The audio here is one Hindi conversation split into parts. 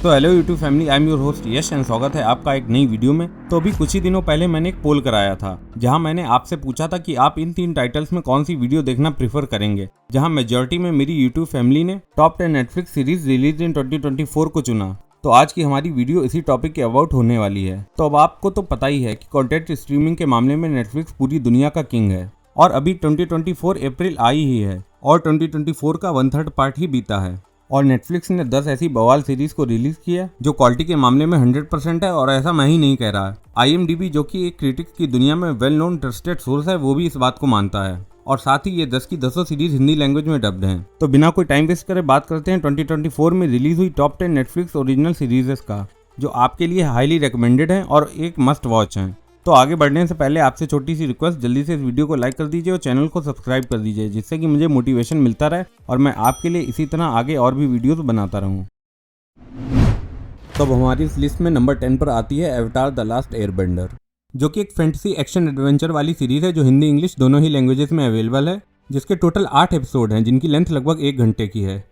तो hello YouTube family, I am your host Yash and स्वागत है आपका एक नई वीडियो में। तो अभी कुछ ही दिनों पहले मैंने एक पोल कराया था जहां मैंने आपसे पूछा था कि आप इन 3 टाइटल्स में कौन सी वीडियो देखना प्रीफर करेंगे, जहां मेजॉरिटी में मेरी यूट्यूब फैमिली ने टॉप 10 नेटफ्लिक्स सीरीज रिलीज इन 2024 को चुना। तो आज की हमारी वीडियो इसी टॉपिक के अबाउट होने वाली है। तो अब आपको तो पता ही है कि कंटेंट स्ट्रीमिंग के मामले में नेटफ्लिक्स पूरी दुनिया का किंग है और अभी 2024 अप्रैल आई ही है और 2024 का 1/3 पार्ट ही बीता है और नेटफ्लिक्स ने 10 ऐसी बवाल सीरीज को रिलीज किया जो क्वालिटी के मामले में 100% है। और ऐसा मैं ही नहीं कह रहा, IMDb जो कि एक क्रिटिक्स की दुनिया में वेल नोन ट्रस्टेड सोर्स है, वो भी इस बात को मानता है। और साथ ही ये 10 की 10 सीरीज हिंदी लैंग्वेज में डब्ड हैं। तो बिना कोई टाइम वेस्ट करे बात करते हैं 2024 में रिलीज हुई टॉप 10 नेटफ्लिक्स ओरिजिनल सीरीजेस का, जो आपके लिए हाईली रिकमेंडेड हैं और एक मस्ट वॉच हैं। तो आगे बढ़ने से पहले आपसे छोटी सी रिक्वेस्ट, जल्दी से इस वीडियो को लाइक कर दीजिए और चैनल को सब्सक्राइब कर दीजिए, जिससे कि मुझे मोटिवेशन मिलता रहे और मैं आपके लिए इसी तरह आगे और भी वीडियोस बनाता रहूं। तो अब हमारी इस लिस्ट में नंबर 10 पर आती है एवतार द लास्ट एयरबेंडर, जो कि एक फैंटेसी एक्शन एडवेंचर वाली सीरीज है जो हिंदी इंग्लिश दोनों ही लैंग्वेजेस में अवेलेबल है, जिसके टोटल 8 एपिसोड हैं जिनकी लेंथ लगभग 1 घंटे की है।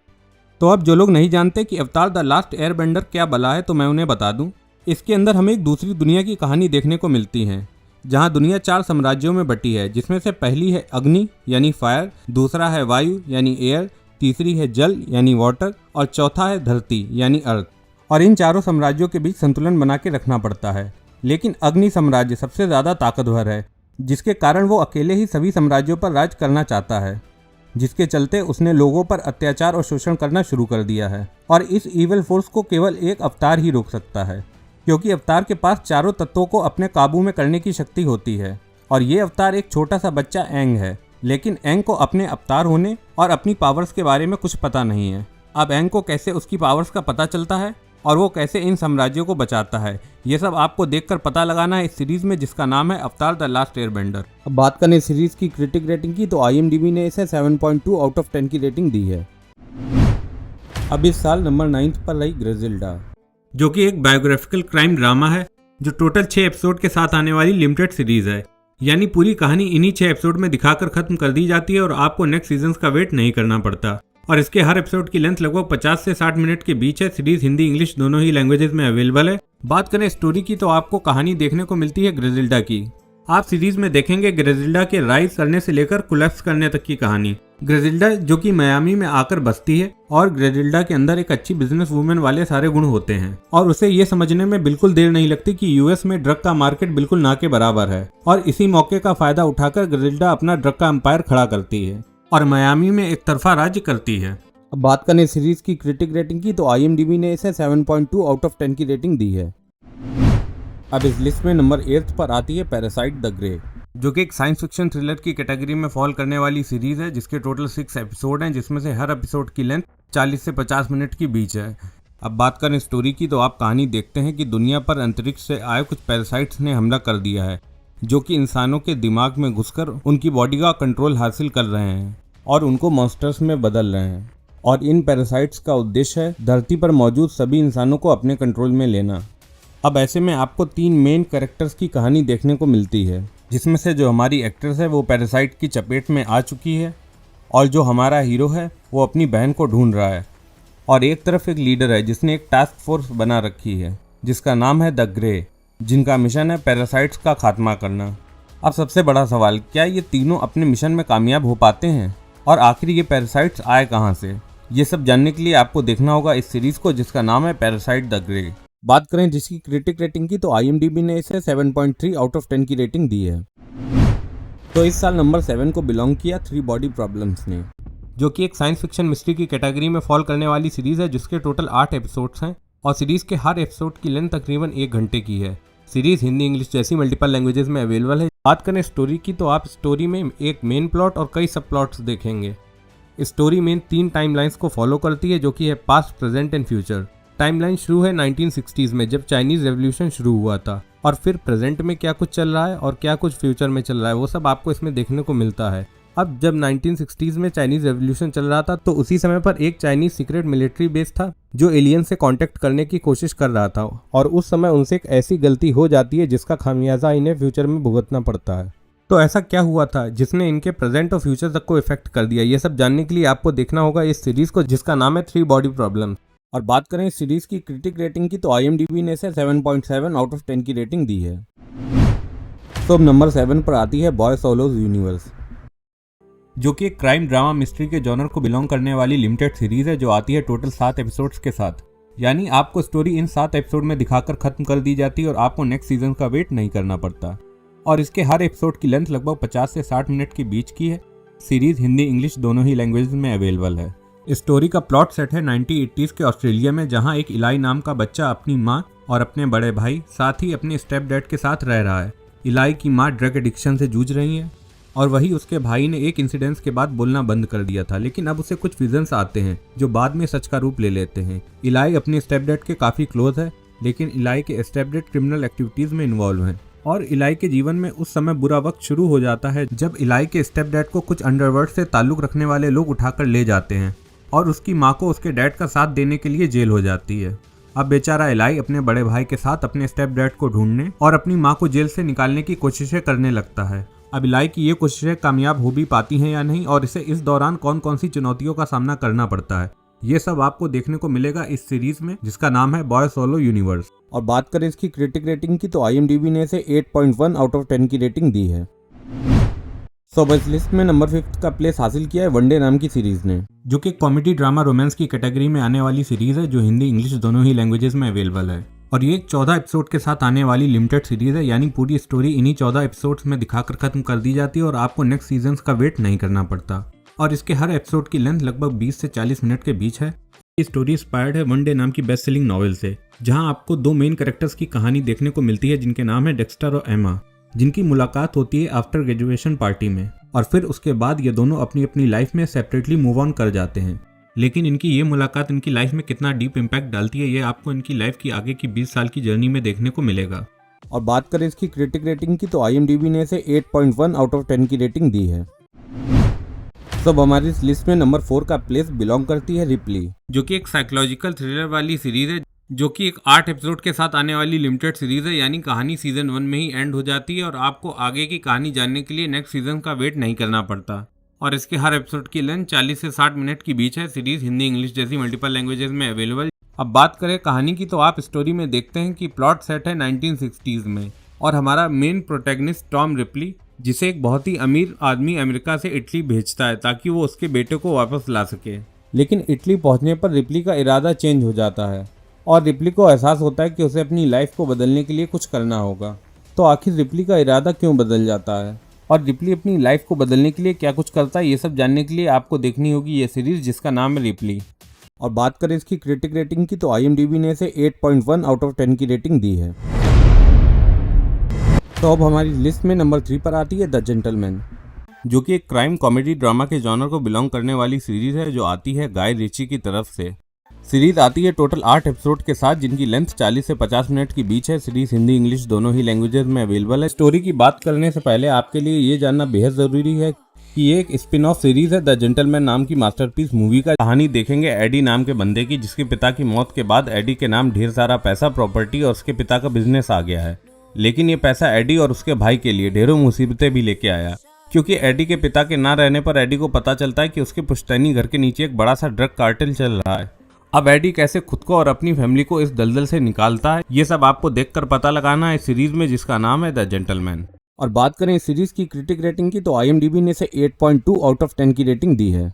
तो अब जो लोग नहीं जानते कि अवतार द लास्ट एयरबेंडर क्या बला है, तो मैं उन्हें बता दूं। इसके अंदर हमें एक दूसरी दुनिया की कहानी देखने को मिलती है, जहां दुनिया 4 साम्राज्यों में बटी है, जिसमें से पहली है अग्नि यानी फायर, दूसरा है वायु यानी एयर, तीसरी है जल यानी वाटर और चौथा है धरती यानी अर्थ। और इन चारों साम्राज्यों के बीच संतुलन बना के रखना पड़ता है। लेकिन अग्नि साम्राज्य सबसे ज़्यादा ताकतवर है, जिसके कारण वो अकेले ही सभी साम्राज्यों पर राज करना चाहता है, जिसके चलते उसने लोगों पर अत्याचार और शोषण करना शुरू कर दिया है। और इस ईवल फोर्स को केवल एक अवतार ही रोक सकता है, क्योंकि अवतार के पास चारों तत्वों को अपने काबू में करने की शक्ति होती है। और ये अवतार एक छोटा सा बच्चा एंग है, लेकिन एंग को अपने अवतार होने और अपनी पावर्स के बारे में कुछ पता नहीं है। अब एंग को कैसे उसकी पावर्स का पता चलता है और वो कैसे इन साम्राज्यों को बचाता है, ये सब आपको देखकर पता लगाना है इस सीरीज में, जिसका नाम है अवतार द लास्ट एयरबेंडर। अब बात करें इस सीरीज की क्रिटिक रेटिंग की, तो IMDb ने इसे 7.2 आउट ऑफ 10 की रेटिंग दी है। अब इस साल नंबर 9 पर रही ग्रेजिल्डा, जो कि एक बायोग्राफिकल क्राइम ड्रामा है जो टोटल 6 एपिसोड के साथ आने वाली लिमिटेड सीरीज है। यानी पूरी कहानी इन्हीं 6 एपिसोड में दिखाकर खत्म कर दी जाती है और आपको नेक्स्ट सीजन का वेट नहीं करना पड़ता। और इसके हर एपिसोड की लेंथ लगभग 50 से 60 मिनट के बीच है। सीरीज हिंदी इंग्लिश दोनों ही लैंग्वेजेस में अवेलेबल है। बात करें स्टोरी की, तो आपको कहानी देखने को मिलती है ग्रेजिल्डा की। आप सीरीज में देखेंगे ग्रेजिल्डा के राइज करने से लेकर कोलैप्स करने तक की कहानी। ग्रेजिल्डा जो कि मियामी में आकर बसती है और ग्रेजिल्डा के अंदर एक अच्छी बिजनेस वूमेन वाले सारे गुण होते हैं और उसे ये समझने में बिल्कुल देर नहीं लगती कि US में ड्रग का मार्केट बिल्कुल ना के बराबर है। और इसी मौके का फायदा उठाकर ग्रेजिल्डा अपना ड्रग का एम्पायर खड़ा करती है और मियामी में एक तरफा राज्य करती है। अब बात करें सीरीज की क्रिटिक रेटिंग की, तो IMDb ने इसे 7.2 आउट ऑफ 10 की रेटिंग दी है। अब इस लिस्ट में नंबर 8 पर आती है पैरासाइट द ग्रे, जो कि एक साइंस फिक्शन थ्रिलर की कैटेगरी में फॉल करने वाली सीरीज है, जिसके टोटल 6 एपिसोड हैं, जिसमें से हर एपिसोड की लेंथ 40 से 50 मिनट के बीच है। अब बात करें स्टोरी की, तो आप कहानी देखते हैं कि दुनिया पर अंतरिक्ष से आए कुछ पैरासाइट्स ने हमला कर दिया है, जो कि इंसानों के दिमाग में घुसकर उनकी बॉडी का कंट्रोल हासिल कर रहे हैं और उनको मॉन्स्टर्स में बदल रहे हैं। और इन पैरासाइट्स का उद्देश्य है धरती पर मौजूद सभी इंसानों को अपने कंट्रोल में लेना। अब ऐसे में आपको 3 मेन कैरेक्टर्स की कहानी देखने को मिलती है, जिसमें से जो हमारी एक्ट्रेस है वो पैरासाइट की चपेट में आ चुकी है और जो हमारा हीरो है वो अपनी बहन को ढूंढ रहा है। और एक तरफ एक लीडर है जिसने एक टास्क फोर्स बना रखी है जिसका नाम है द ग्रे, जिनका मिशन है पैरासाइट्स का खात्मा करना। अब सबसे बड़ा सवाल, क्या ये तीनों अपने मिशन में कामयाब हो पाते हैं और आखिर ये पैरासाइट्स आए कहाँ से? ये सब जानने के लिए आपको देखना होगा इस सीरीज को, जिसका नाम है पैरासाइट द ग्रे। बात करें जिसकी क्रिटिक रेटिंग की, तो IMDb ने इसे 7.3 आउट ऑफ 10 की रेटिंग दी है। तो इस साल नंबर 7 को बिलोंग किया 3 बॉडी प्रॉब्लम्स ने, जो कि एक साइंस फिक्शन मिस्ट्री की कैटेगरी में फॉल करने वाली सीरीज है, जिसके टोटल 8 एपिसोड्स हैं और सीरीज के हर एपिसोड की लेंथ तकरीबन 1 घंटे की है। सीरीज हिंदी इंग्लिश जैसी मल्टीपल लैंग्वेजेस में अवेलेबल है। बात करें स्टोरी की, तो आप स्टोरी में एक मेन प्लॉट और कई सब प्लॉट्स देखेंगे। स्टोरी में 3 टाइमलाइंस को फॉलो करती है, जो कि है past, present and future. Timeline शुरू है 1960s में, जब चाइनीज रेवोल्यूशन शुरू हुआ था, और फिर प्रेजेंट में क्या कुछ चल रहा है और क्या कुछ फ्यूचर में चल रहा है, वो सब आपको इसमें देखने को मिलता है। अब जब 1960s में चाइनीज रेवोल्यूशन चल रहा था, तो उसी समय पर एक चाइनीज सीक्रेट मिलिट्री बेस था जो एलियन से कांटेक्ट करने की कोशिश कर रहा था, और उस समय उनसे एक ऐसी गलती हो जाती है जिसका खामियाजा इन्हें फ्यूचर में भुगतना पड़ता है। तो ऐसा क्या हुआ था जिसने इनके प्रेजेंट और फ्यूचर तक को इफेक्ट कर दिया, ये सब जानने के लिए आपको देखना होगा इस सीरीज को, जिसका नाम है 3 बॉडी प्रॉब्लम। और बात करें इस सीरीज की क्रिटिक रेटिंग की तो IMDb ने इसे 7.7 आउट ऑफ 10 की रेटिंग दी है। तो अब नंबर 7 पर आती है बॉय सोलोज यूनिवर्स, जो कि एक क्राइम ड्रामा मिस्ट्री के जॉनर को बिलोंग करने वाली लिमिटेड सीरीज है जो आती है टोटल 7 एपिसोड्स के साथ। यानी आपको स्टोरी इन 7 एपिसोड में दिखाकर खत्म कर दी जाती है और आपको नेक्स्ट सीजन का वेट नहीं करना पड़ता। और इसके हर एपिसोड की लेंथ लगभग 50 से 60 मिनट के बीच की है। सीरीज हिंदी इंग्लिश दोनों ही लैंग्वेज में अवेलेबल है। स्टोरी का प्लॉट सेट है 1980s के ऑस्ट्रेलिया में, जहां एक इलाई नाम का बच्चा अपनी माँ और अपने बड़े भाई साथ ही अपने स्टेप डैड के साथ रह रहा है। इलाई की माँ ड्रग एडिक्शन से जूझ रही है और वही उसके भाई ने एक इंसिडेंस के बाद बोलना बंद कर दिया था, लेकिन अब उसे कुछ विजन्स आते हैं जो बाद में सच का रूप ले लेते हैं। इलाई अपने स्टेप डैड के काफी क्लोज है, लेकिन इलाई के स्टेप डैड क्रिमिनल एक्टिविटीज में इन्वॉल्व हैं और इलाई के जीवन में उस समय बुरा वक्त शुरू हो जाता है जब इलाई के स्टेप डैड को कुछ अंडरवर्ल्ड से ताल्लुक रखने वाले लोग उठाकर ले जाते हैं और उसकी माँ को उसके डैड का साथ देने के लिए जेल हो जाती है। अब बेचारा इलाई अपने बड़े भाई के साथ अपने स्टेप डैड को ढूंढने और अपनी माँ को जेल से निकालने की कोशिशें करने लगता है। अब इलाई की ये कोशिशें कामयाब हो भी पाती हैं या नहीं और इसे इस दौरान कौन कौन सी चुनौतियों का सामना करना पड़ता है, ये सब आपको देखने को मिलेगा इस सीरीज में, जिसका नाम है बॉय सोलो यूनिवर्स। और बात करें इसकी क्रिटिक रेटिंग की तो IMDb ने इसे 8.1 आउट ऑफ 10 की रेटिंग दी है। अब इस लिस्ट में नंबर 5 का प्लेस हासिल किया है वनडे नाम की सीरीज ने, जो कि कॉमेडी ड्रामा रोमांस की कैटेगरी में आने वाली सीरीज है जो हिंदी इंग्लिश दोनों ही लैंग्वेजेस में अवेलेबल है। और ये 14 एपिसोड के साथ आने वाली लिमिटेड सीरीज है, यानी पूरी स्टोरी इन्हीं 14 एपिसोड्स में दिखाकर खत्म कर दी जाती है और आपको नेक्स्ट सीजन का वेट नहीं करना पड़ता। और इसके हर एपिसोड की लेंथ लगभग 20 से 40 मिनट के बीच है। ये स्टोरी इंस्पायर्ड है वनडे नाम की बेस्ट सेलिंग नॉवेल से, जहां आपको 2 मेन कैरेक्टर्स की कहानी देखने को मिलती है जिनके नाम है डेक्स्टर और एमा, जिनकी मुलाकात होती है आफ्टर ग्रेजुएशन पार्टी में और फिर उसके बाद ये दोनों अपनी अपनी लाइफ में सेपरेटली मूव ऑन कर जाते हैं। लेकिन इनकी ये मुलाकात इनकी लाइफ में कितना डीप इम्पैक्ट डालती है ये आपको इनकी लाइफ की आगे की 20 साल की जर्नी में देखने को मिलेगा। और बात करें इसकी क्रिटिक रेटिंग की तो IMDb ने इसे 8.1 आउट ऑफ 10 की रेटिंग दी है। अब हमारी इस लिस्ट में नंबर 4 का प्लेस बिलोंग करती है रिप्ली, जो कि एक साइकोलॉजिकल थ्रिलर वाली सीरीज है, जो कि एक 8 एपिसोड के साथ आने वाली लिमिटेड सीरीज है। यानी कहानी सीजन 1 में ही एंड हो जाती है और आपको आगे की कहानी जानने के लिए नेक्स्ट सीजन का वेट नहीं करना पड़ता। और इसके हर एपिसोड की लेंथ 40 से 60 मिनट की बीच है। सीरीज हिंदी इंग्लिश जैसी मल्टीपल लैंग्वेजेस में अवेलेबल। अब बात करें कहानी की तो आप स्टोरी में देखते हैं कि प्लॉट सेट है 1960s में और हमारा मेन प्रोटैगनिस्ट टॉम रिप्ली, जिसे एक बहुत ही अमीर आदमी अमेरिका से इटली भेजता है ताकि वो उसके बेटे को वापस ला सके। लेकिन इटली पहुंचने पर रिप्ली का इरादा चेंज हो जाता है और रिप्ली को एहसास होता है कि उसे अपनी लाइफ को बदलने के लिए कुछ करना होगा। तो आखिर रिप्ली का इरादा क्यों बदल जाता है और रिप्ली अपनी लाइफ को बदलने के लिए क्या कुछ करता है, ये सब जानने के लिए आपको देखनी होगी ये सीरीज जिसका नाम है रिप्ली। और बात करें इसकी क्रिटिक रेटिंग की तो IMDb ने इसे 8.1 आउट ऑफ 10 की रेटिंग दी है। तो अब हमारी लिस्ट में नंबर 3 पर आती है द जेंटलमैन, जो कि एक क्राइम कॉमेडी ड्रामा के जॉनर को बिलोंग करने वाली सीरीज है जो आती है गाय रिची की तरफ से। सीरीज आती है टोटल 8 एपिसोड के साथ, जिनकी लेंथ 40 से 50 मिनट की बीच है। सीरीज हिंदी इंग्लिश दोनों ही लैंग्वेजेस में अवेलेबल है। स्टोरी की बात करने से पहले आपके लिए ये जानना बेहद जरूरी है कि ये एक स्पिन ऑफ सीरीज है द जेंटलमैन नाम की मास्टरपीस मूवी का। कहानी देखेंगे एडी नाम के बंदे की, जिसके पिता की मौत के बाद एडी के नाम ढेर सारा पैसा, प्रॉपर्टी और उसके पिता का बिजनेस आ गया है। लेकिन ये पैसा एडी और उसके भाई के लिए ढेरों मुसीबतें भी लेके आया, क्योंकि एडी के पिता के ना रहने पर एडी को पता चलता है कि उसके पुश्तैनी घर के नीचे एक बड़ा सा ड्रग कार्टेल चल रहा है। अब एडी कैसे खुद को और अपनी फैमिली को इस दलदल से निकालता है, ये सब आपको देखकर पता लगाना है इस सीरीज में जिसका नाम है द जेंटलमैन। और बात करें इस सीरीज की क्रिटिक रेटिंग की तो IMDb ने इसे 8.2 आउट ऑफ 10 की रेटिंग दी है।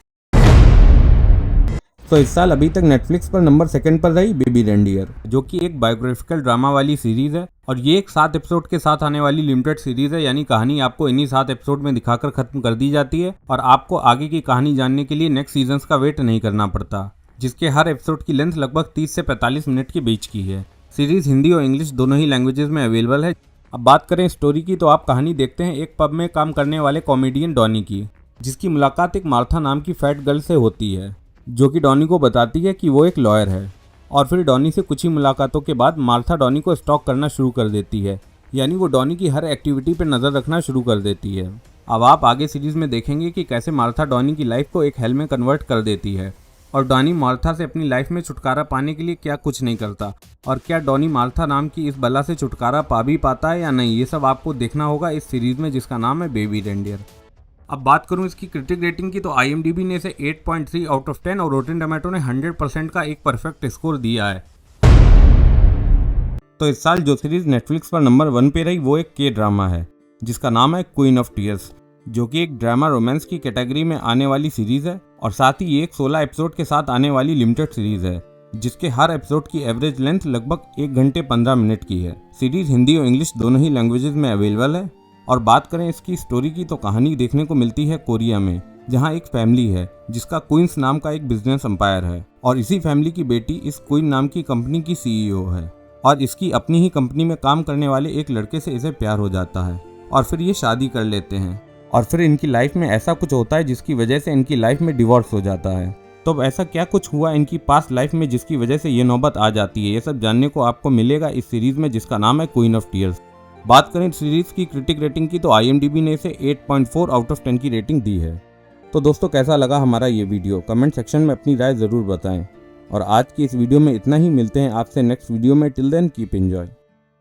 तो इस साल अभी तक नेटफ्लिक्स पर नंबर 2 पर रही बेबी रेंडियर, जो कि एक बायोग्राफिकल ड्रामा वाली सीरीज है और ये एक 7 एपिसोड के साथ आने वाली लिमिटेड सीरीज है। यानी कहानी आपको इन्हीं 7 एपिसोड में दिखाकर खत्म कर दी जाती है और आपको आगे की कहानी जानने के लिए नेक्स्ट सीजन का वेट नहीं करना पड़ता, जिसके हर एपिसोड की लेंथ लगभग 30 से 45 मिनट के बीच की है। सीरीज हिंदी और इंग्लिश दोनों ही लैंग्वेजेस में अवेलेबल है। अब बात करें स्टोरी की तो आप कहानी देखते हैं एक पब में काम करने वाले कॉमेडियन डॉनी की, जिसकी मुलाकात एक मार्था नाम की फैट गर्ल से होती है, जो कि डॉनी को बताती है कि वो एक लॉयर है। और फिर डॉनी से कुछ ही मुलाकातों के बाद मार्था डॉनी को स्टॉक करना शुरू कर देती है, यानी वो डॉनी की हर एक्टिविटी पर नज़र रखना शुरू कर देती है। अब आप आगे सीरीज में देखेंगे कि कैसे मार्था डॉनी की लाइफ को एक हेल में कन्वर्ट कर देती है और डॉनी मार्था से अपनी लाइफ में छुटकारा पाने के लिए क्या कुछ नहीं करता और क्या डॉनी मार्था नाम की इस बला से छुटकारा पा भी पाता है या नहीं, ये सब आपको देखना होगा इस सीरीज में जिसका नाम है बेबी रेंडियर। अब बात करूं इसकी क्रिटिक रेटिंग की, तो IMDb ने इसे 8.3 आउट ऑफ 10 और रोटेन टोमेटो ने 100% का एक परफेक्ट स्कोर दिया है। तो इस साल जो सीरीज नेटफ्लिक्स पर नंबर 1 पे रही वो एक के ड्रामा है जिसका नाम है क्वीन ऑफ टीयर्स, जो कि एक ड्रामा रोमांस की कैटेगरी में आने वाली सीरीज है और साथ ही ये एक 16 एपिसोड के साथ आने वाली लिमिटेड सीरीज है जिसके हर एपिसोड की एवरेज लेंथ लगभग 1 घंटे 15 मिनट की है। सीरीज हिंदी और इंग्लिश दोनों ही लैंग्वेजेस में अवेलेबल है। और बात करें इसकी स्टोरी की, तो कहानी देखने को मिलती है कोरिया में, जहां एक फैमिली है जिसका क्वींस नाम का एक बिजनेस एम्पायर है और इसी फैमिली की बेटी इस क्वीन नाम की कंपनी की CEO है और इसकी अपनी ही कंपनी में काम करने वाले एक लड़के से इसे प्यार हो जाता है और फिर ये शादी कर लेते हैं और फिर इनकी लाइफ में ऐसा कुछ होता है जिसकी वजह से इनकी लाइफ में डिवोर्स हो जाता है। तो अब ऐसा क्या कुछ हुआ इनकी पास्ट लाइफ में जिसकी वजह से ये नौबत आ जाती है, ये सब जानने को आपको मिलेगा इस सीरीज में जिसका नाम है क्वीन ऑफ टीयर्स। बात करें सीरीज की क्रिटिक रेटिंग की, तो IMDb ने इसे 8.4 आउट ऑफ 10 की रेटिंग दी है। तो दोस्तों कैसा लगा हमारा ये वीडियो, कमेंट सेक्शन में अपनी राय ज़रूर बताएं। और आज की इस वीडियो में इतना ही, मिलते हैं आपसे नेक्स्ट वीडियो में। Till then keep enjoy.